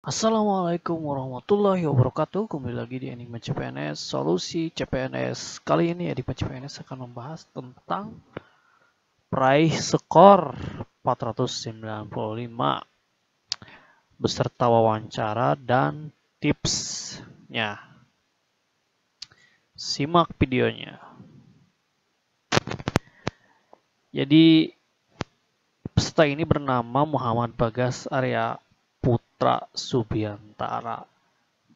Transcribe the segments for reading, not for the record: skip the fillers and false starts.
Assalamualaikum warahmatullahi wabarakatuh. Kembali lagi di Enigma CPNS, solusi CPNS. Kali ini Enigma CPNS akan membahas tentang peraih skor 495 beserta wawancara dan tipsnya. Simak videonya. Jadi peserta ini bernama Muhammad Bagas Arya Putra Subiantara.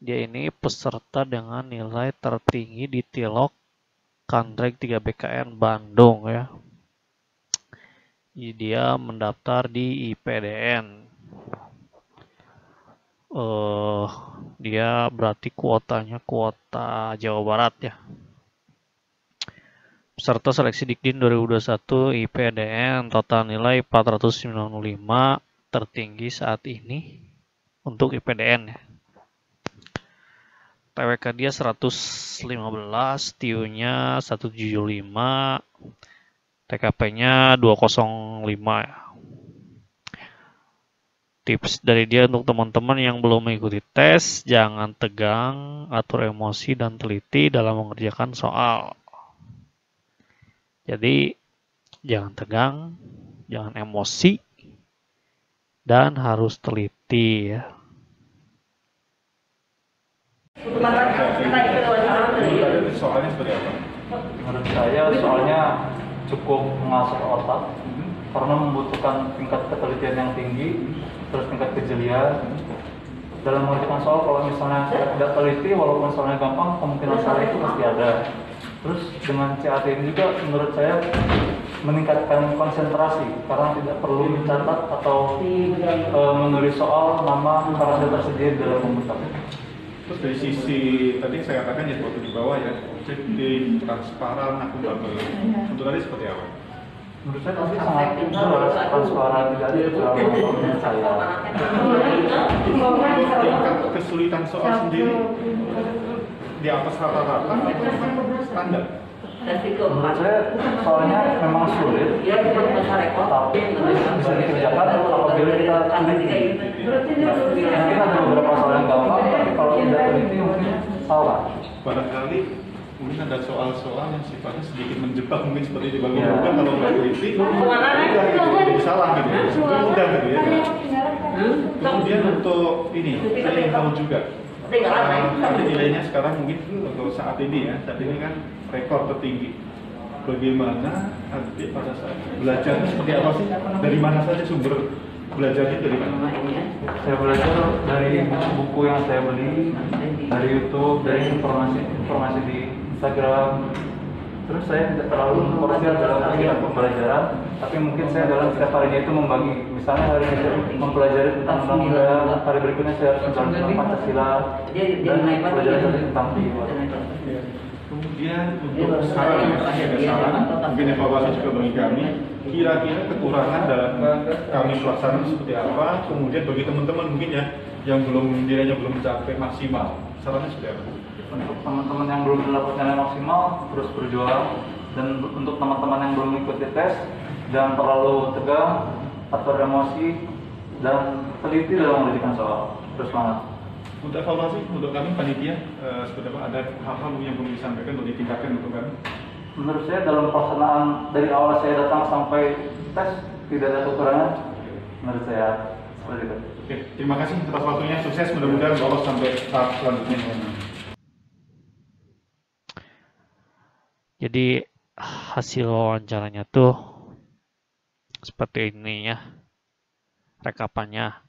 Dia ini peserta dengan nilai tertinggi di Tilok Kandrek 3 BKN Bandung ya. Dia mendaftar di IPDN. Dia berarti kuotanya kuota Jawa Barat ya. Peserta seleksi Dikdin 2021 IPDN, total nilai 495, tertinggi saat ini untuk IPDN ya. TWK dia 115, TIU-nya 175, TKP-nya 205 ya. Tips dari dia untuk teman-teman yang belum mengikuti tes, jangan tegang, atur emosi dan teliti dalam mengerjakan soal. Jadi jangan tegang, jangan emosi, dan harus teliti ya. Soalnya seperti apa? Menurut saya soalnya cukup mengasah otak karena membutuhkan tingkat ketelitian yang tinggi, terus tingkat kejelian. Dalam mengerjakan soal, kalau misalnya tidak teliti, walaupun soalnya gampang, kemungkinan salah itu pasti ada. Terus dengan CAT ini juga menurut saya meningkatkan konsentrasi karena tidak perlu mencatat atau menulis soal nama karena sudah tersedia di dalam komputer. Terus dari sisi tadi saya katakan ya waktu di bawah ya, objektif, transparan, akuntabel. Untuk tadi seperti apa? Menurut saya tadi sangat jelas, transparan, tidak ada kecurangan saya. Tingkat kesulitan soal sendiri di atas rata-rata atau standar? Menurut saya soalnya memang sulit, tapi bisa dikerjakan apabila kita teliti. Mungkin ada beberapa soal yang gampang, tapi kalau tidak teliti mungkin salah. Barangkali mungkin ada soal-soal yang sifatnya sedikit menjebak, mungkin seperti di bagian mudah kalau nggak teliti, jadi salah gitu ya. Itu mudah gitu ya. Kemudian untuk ini, saya ingin tahu juga. Nanti nilainya sekarang mungkin untuk saat ini ya, saat ini kan rekor tertinggi. Bagaimana nanti pada saat belajar seperti apa sih? Dari mana saja sumber belajarnya dari mana? Saya belajar dari buku-buku yang saya beli, dari YouTube, dari informasi di Instagram. Terus saya tidak terlalu memforsir dalam kegiatan pembelajaran, tapi mungkin saya dalam setiap harinya itu membagi. Misalnya hari ini saya mempelajari tentang undang-undang, hari berikutnya saya harus mempelajari tentang Pancasila, dan pelajaran saya tentang jiwa. Kemudian untuk saran, ada saran, mungkin evaluasi juga bagi kami. Kira-kira kekurangan dalam kami pelaksanaan seperti apa? Kemudian bagi teman-teman mungkin ya yang belum nilainya belum mencapai maksimal, sarannya seperti apa? Untuk teman-teman yang belum mendapatkan nilai maksimal, terus berjuang. Dan untuk teman-teman yang belum mengikuti tes, jangan terlalu tegang, atur emosi, dan teliti dalam mengerjakan soal. Terus semangat. Untuk evaluasi, untuk kami panitia, seperti apa? Ada hal-hal yang perlu disampaikan atau ditingkatkan untuk kami? Menurut saya dalam pelaksanaan dari awal saya datang sampai tes tidak ada kekurangan. Menurut saya seperti itu. Oke, terima kasih atas waktunya. Sukses, mudah-mudahan lolos sampai tahap selanjutnya. Jadi hasil wawancaranya tuh seperti ini ya, rekapannya.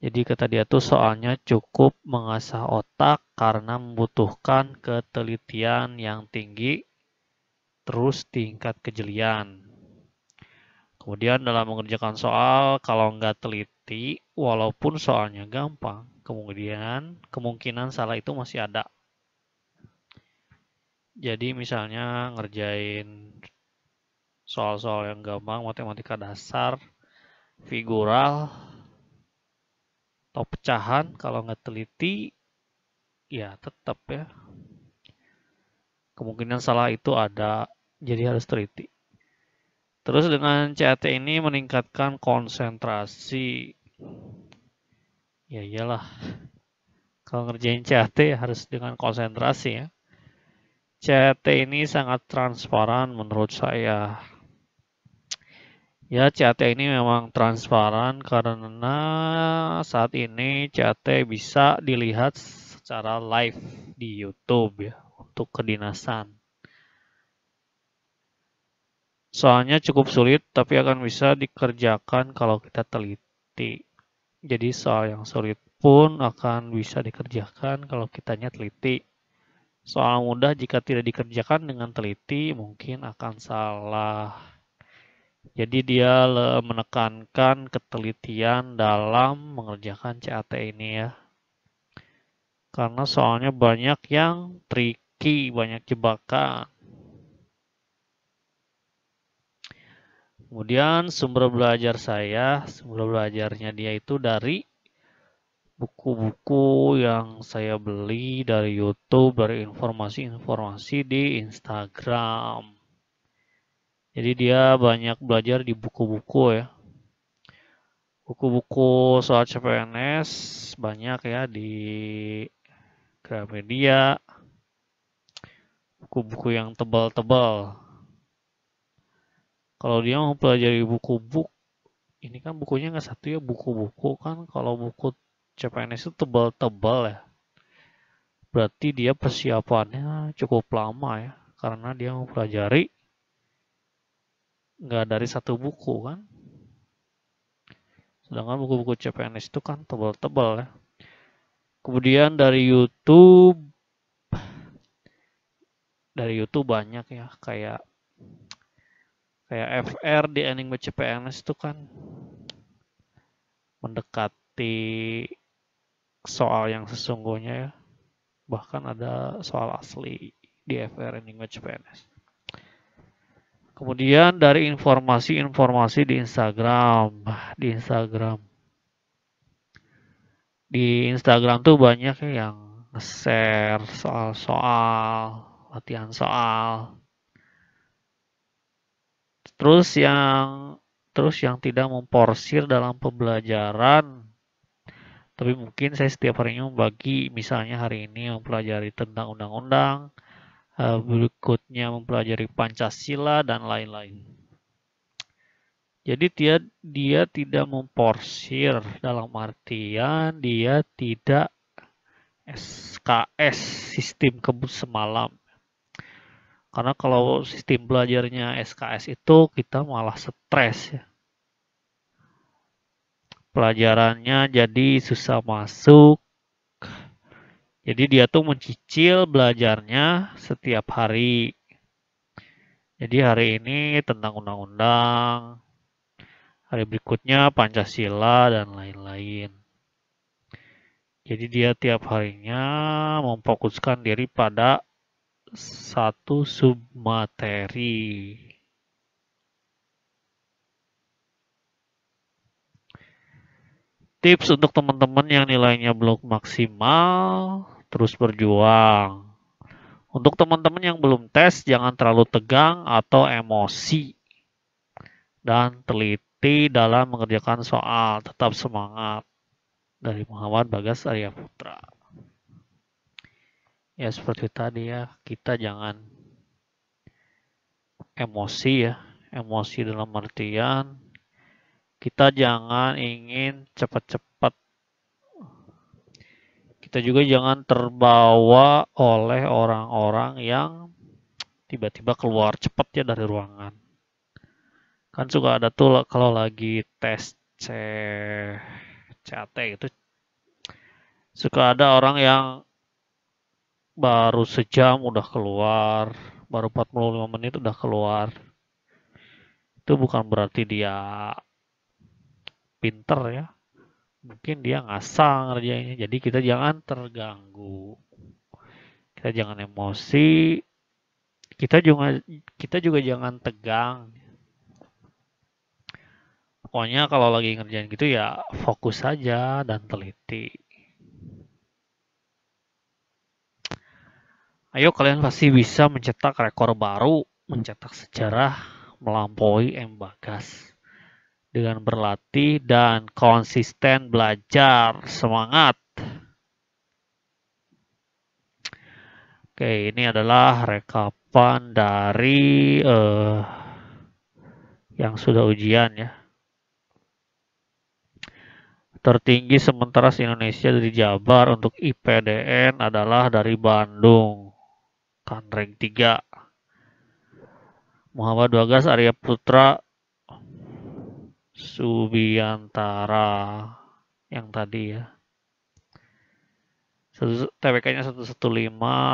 Jadi kata dia tuh soalnya cukup mengasah otak karena membutuhkan ketelitian yang tinggi, terus tingkat kejelian. Kemudian dalam mengerjakan soal, kalau nggak teliti, walaupun soalnya gampang, kemungkinan salah itu masih ada. Jadi misalnya ngerjain soal-soal yang gampang, matematika dasar, figural, atau pecahan, kalau nggak teliti, ya tetap ya. Kemungkinan salah itu ada, jadi harus teliti. Terus dengan CAT ini meningkatkan konsentrasi. Ya iyalah, kalau ngerjain CAT harus dengan konsentrasi ya. CAT ini sangat transparan menurut saya. Ya, CAT ini memang transparan karena saat ini CAT bisa dilihat secara live di YouTube ya untuk kedinasan. Soalnya cukup sulit tapi akan bisa dikerjakan kalau kita teliti. Jadi soal yang sulit pun akan bisa dikerjakan kalau kitanya teliti. Soal mudah jika tidak dikerjakan dengan teliti mungkin akan salah. Jadi dia menekankan ketelitian dalam mengerjakan CAT ini ya. Karena soalnya banyak yang tricky, banyak jebakan. Kemudian sumber belajar sumber belajarnya dia itu dari buku-buku yang saya beli dari YouTube, dari informasi-informasi di Instagram. Jadi dia banyak belajar di buku-buku ya. Buku-buku soal CPNS banyak ya di Gramedia. Buku-buku yang tebal-tebal. Kalau dia mau pelajari buku-buku, ini kan bukunya nggak satu ya, buku-buku kan. Kalau buku CPNS itu tebal-tebal ya. Berarti dia persiapannya cukup lama ya. Karena dia mau pelajari nggak dari satu buku kan. Sedangkan buku-buku CPNS itu kan tebal-tebal ya. Kemudian dari YouTube banyak ya, kayak FR di Enigma CPNS itu kan mendekati soal yang sesungguhnya ya. Bahkan ada soal asli di FR Enigma CPNS. Kemudian dari informasi-informasi di Instagram. Di Instagram tuh banyak yang nge-share soal-soal, latihan soal. Terus yang tidak memporsir dalam pembelajaran. Tapi mungkin saya setiap harinya membagi, misalnya hari ini mempelajari tentang undang-undang, berikutnya mempelajari Pancasila dan lain-lain. Jadi dia tidak memporsir dalam artian dia tidak SKS, sistem kebut semalam. Karena kalau sistem belajarnya SKS itu kita malah stres ya. Pelajarannya jadi susah masuk. Jadi dia tuh mencicil belajarnya setiap hari. Jadi hari ini tentang undang-undang, hari berikutnya Pancasila dan lain-lain. Jadi dia tiap harinya memfokuskan diri pada satu submateri. Tips untuk teman-teman yang nilainya belum maksimal, terus berjuang. Untuk teman-teman yang belum tes, jangan terlalu tegang atau emosi. Dan teliti dalam mengerjakan soal, tetap semangat. Dari Muhammad Bagas Arya Putra. Ya seperti tadi ya, kita jangan emosi ya. Emosi dalam artian kita jangan ingin cepat-cepat. Kita juga jangan terbawa oleh orang-orang yang tiba-tiba keluar cepat ya dari ruangan. Kan suka ada tuh kalau lagi tes CAT itu suka ada orang yang baru sejam udah keluar, baru 45 menit udah keluar. Itu bukan berarti dia pinter ya. Mungkin dia ngasal ngerjainnya. Jadi kita jangan terganggu. Kita jangan emosi. Kita juga jangan tegang. Pokoknya kalau lagi ngerjain gitu ya fokus saja dan teliti. Ayo kalian pasti bisa mencetak rekor baru, mencetak sejarah melampaui M. Bagas. dengan berlatih dan konsisten belajar. Semangat! Oke, ini adalah rekapan dari yang sudah ujian ya. Tertinggi sementara se-Indonesia dari Jabar untuk IPDN adalah dari Bandung. Kan rank 3. Muhammad Bagas Arya Putra Subiantara yang tadi ya. TWK-nya 115,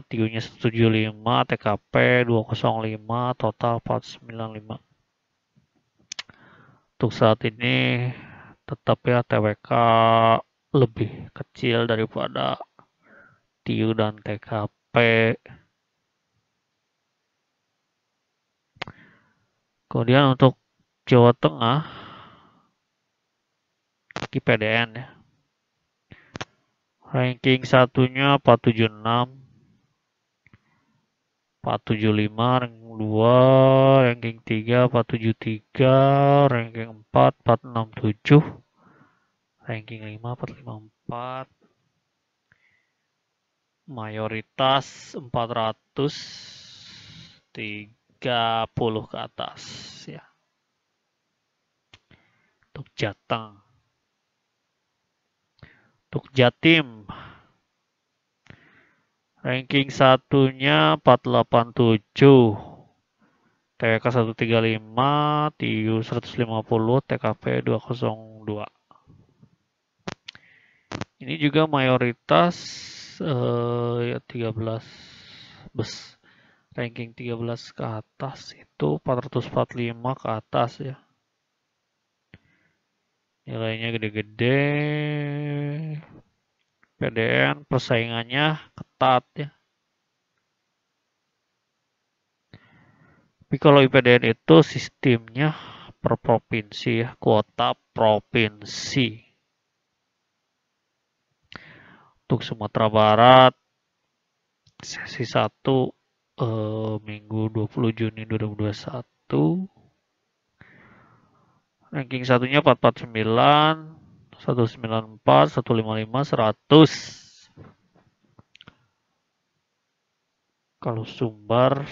TIU-nya 175, TKP 205, total 495. Untuk saat ini tetap ya TWK lebih kecil daripada TIU dan TKP. Kemudian untuk Jawa Tengah IPDN ya. Ranking satunya 476, 475, ranking 2, ranking 3, 473, ranking 4, 467, ranking 5, 454, mayoritas 430 ke atas ya. Untuk Jateng. Untuk Jatim, ranking satunya 487, TWK 135, TIU 150, TKP 202. Ini juga mayoritas ya 13 bus. Ranking 13 ke atas itu 445 ke atas ya. Nilainya gede-gede. PDN persaingannya ketat ya. Tapi kalau IPDN itu sistemnya per provinsi ya, kuota provinsi. Untuk Sumatera Barat sesi 1 Minggu 20 Juni 2021. Ranking satunya 449, 194, 155, 100. Kalau Sumbar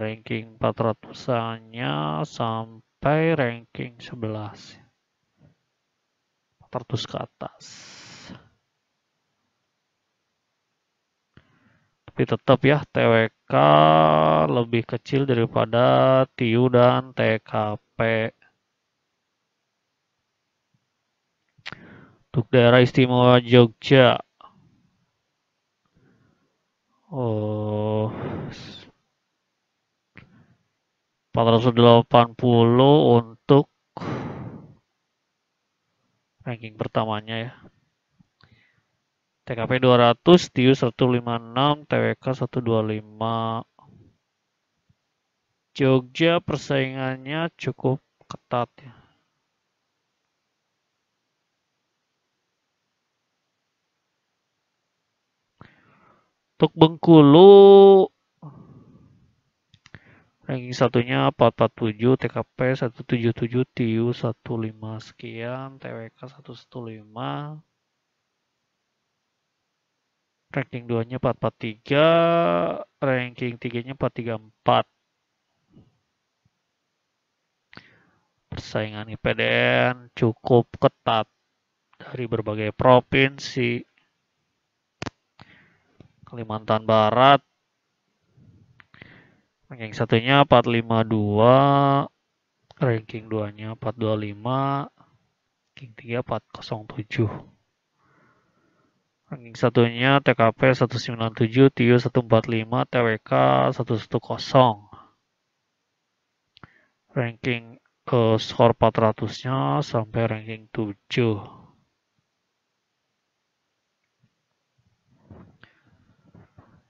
ranking 400-annya sampai ranking 11. 400 ke atas. Tapi tetap ya TWK lebih kecil daripada TIU dan TKP. Untuk daerah istimewa Jogja, 480 untuk ranking pertamanya ya. TKP 200, TIU 156, TWK 125. Jogja persaingannya cukup ketat ya. Untuk Bengkulu ranking satunya 447, TKP 177, TIU 15 sekian, TWK 115. Ranking 2-nya 443, ranking 3-nya 434. Persaingan IPDN cukup ketat dari berbagai provinsi. Kalimantan Barat ranking satunya 452, ranking 2-nya 425, ranking 3 407. Ranking satunya TKP 197, TIU 145, TWK 110. Ranking skor 400-nya sampai ranking 7.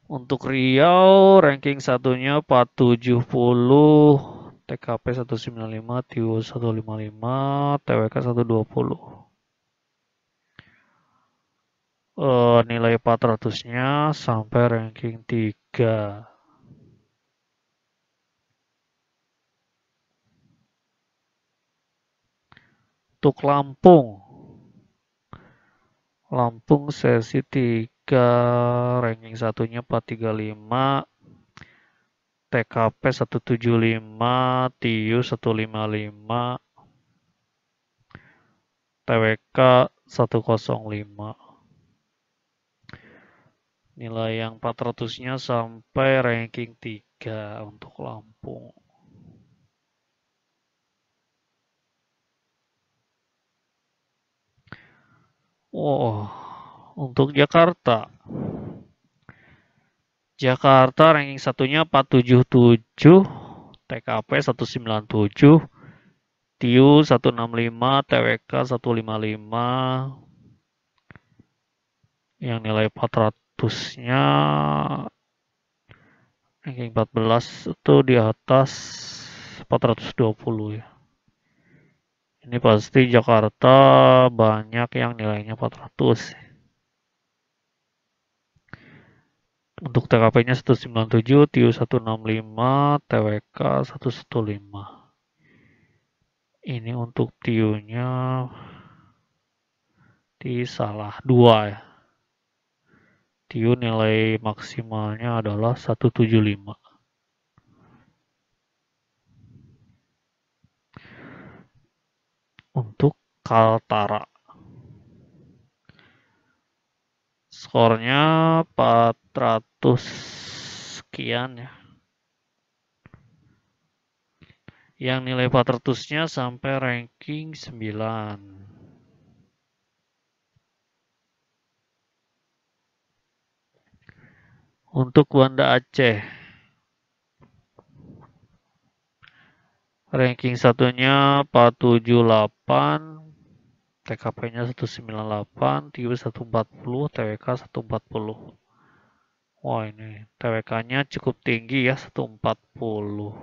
Untuk Riau ranking satunya 470, TKP 195, TIU 155, TWK 120. Nilai 400-nya sampai ranking 3. Untuk Lampung. Lampung sesi 3, ranking satunya 435, TKP 175, TIU 155, TWK 105. Nilai yang 400-nya sampai ranking 3 untuk Lampung. Oh, untuk Jakarta. Jakarta ranking satunya 477, TKP 197, TIU 165, TWK 155. Yang nilai 400-nya ranking 14 itu di atas 420 ya. Ini pasti Jakarta banyak yang nilainya 400. Untuk TKP-nya 197, TIU 165, TWK 115. Ini untuk TIU-nya di salah 2 ya. TIU nilai maksimalnya adalah 175. Untuk Kaltara. Skornya 400 sekian ya. Yang nilai 400-nya sampai ranking 9. Untuk Banda Aceh. Ranking satunya 478, TKP-nya 198, TIU 140, TWK 140. Wah, ini TWK-nya cukup tinggi ya, 140.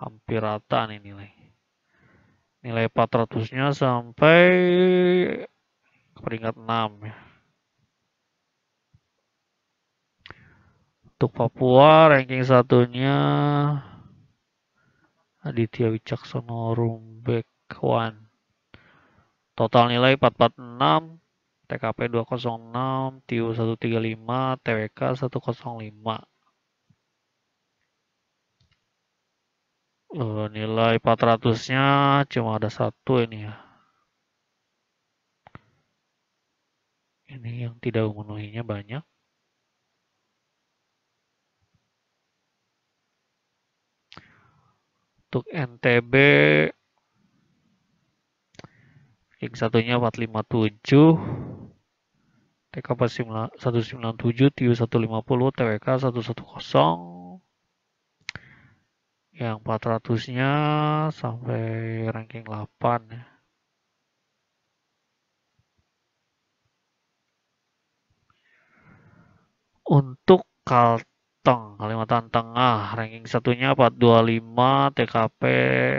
Hampir rata nih nilai. Nilai 400-nya sampai peringkat 6 ya. Untuk Papua ranking satunya Aditya Wicaksono Rumbek 1. Total nilai 446, TKP 206, TIU 135, TWK 105. Nilai 400-nya cuma ada 1 ini ya. Ini yang tidak memenuhinya banyak. Untuk NTB ranking satunya 457, TKP 197, TIU 150, TWK 110. Yang 400-nya sampai ranking 8 ya. Untuk Kalteng, Kalimantan Tengah, ranking satunya 425, TKP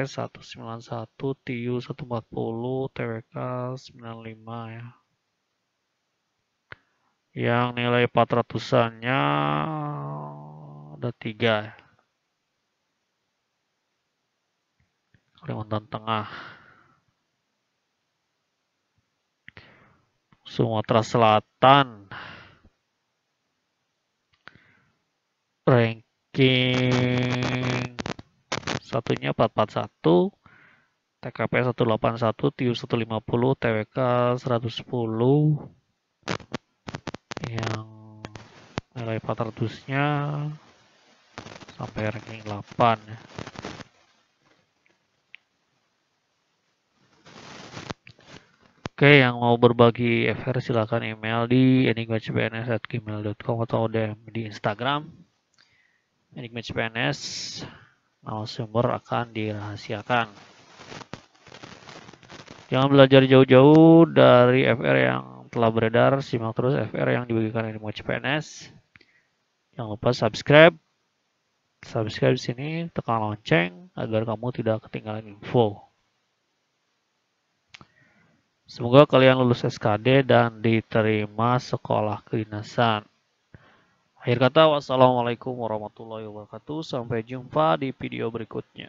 191, TIU 140, TWK 95 ya. Yang nilai 400-annya ada 3 ya. Kalimantan Tengah. Sumatera Selatan. Ranking satunya 441, TKP 181, TIU 150, TWK 110. Yang nilai 400-nya sampai ranking 8 ya. Oke, yang mau berbagi FR silakan email di enigmacpns@gmail.com atau DM di Instagram enigmacpns. Nama sumber akan dirahasiakan. Jangan belajar jauh-jauh dari FR yang telah beredar, simak terus FR yang dibagikan Enigma CPNS. Jangan lupa subscribe di sini, tekan lonceng agar kamu tidak ketinggalan info. Semoga kalian lulus SKD dan diterima sekolah kedinasan. Akhir kata, wassalamualaikum warahmatullahi wabarakatuh. Sampai jumpa di video berikutnya.